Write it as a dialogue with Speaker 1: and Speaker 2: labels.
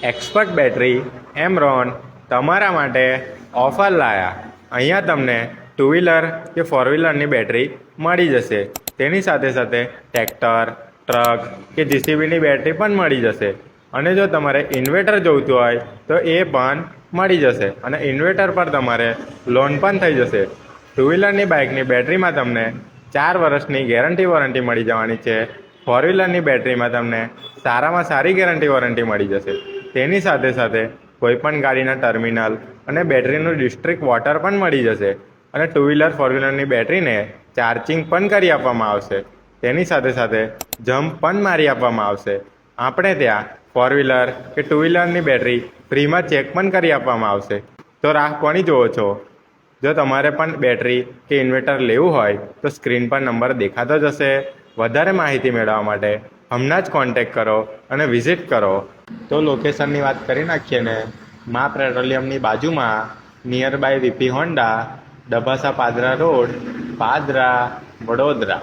Speaker 1: Expert battery Amaron તમારા માટે offer લાયા. અહીંયા તમને ટુ વ્હીલર કે ફોર વ્હીલરની બેટરી મળી જશે. તેની સાથે સાથે ટ્રેક્ટર, ટ્રક કે જીસીબીની બેટરી પણ મળી જશે. અને જો તમારે ઇન્વર્ટર જોઈતું હોય તો એ પણ મળી જશે. અને ઇન્વર્ટર પર તમારે લોન પણ થઈ જશે. ટુ વ્હીલરની બાઇકની બેટરીમાં તમને 4 વર્ષની ગેરંટી વોરંટી મળી જવાની છે. ફોર વ્હીલરની બેટરીમાં તમને સારામાં સારી ગેરંટી વોરંટી મળી જશે. તેની સાથે સાથે કોઈપણ ગાડીના ટર્મિનલ અને બેટરીનું ડિસ્ટ્રિક્ટ વોટર પણ મળી જશે. અને ટુ વ્હીલર ફોર વ્હીલરની બેટરીને ચાર્જિંગ પણ કરી આપવામાં આવશે. તેની સાથે સાથે જમ્પ પણ મારી આપવામાં આવશે. આપણે ત્યાં ફોર વ્હીલર કે ટુ વ્હીલરની બેટરી ફ્રીમાં ચેક પણ કરી આપવામાં આવશે. તો રાહ કોની જુઓ છો? જો તમારે પણ બેટરી કે ઇન્વર્ટર લેવું હોય તો સ્ક્રીન પર નંબર દેખાતો જ હશે. વધારે માહિતી મેળવવા માટે હમણાં જ કોન્ટેક કરો અને વિઝિટ કરો. તો લોકેશનની વાત કરી નાખીએ ને, મા પેટ્રોલિયમની બાજુમાં near by VP Honda, Dabhasa Padra road, Padra, Vadodara.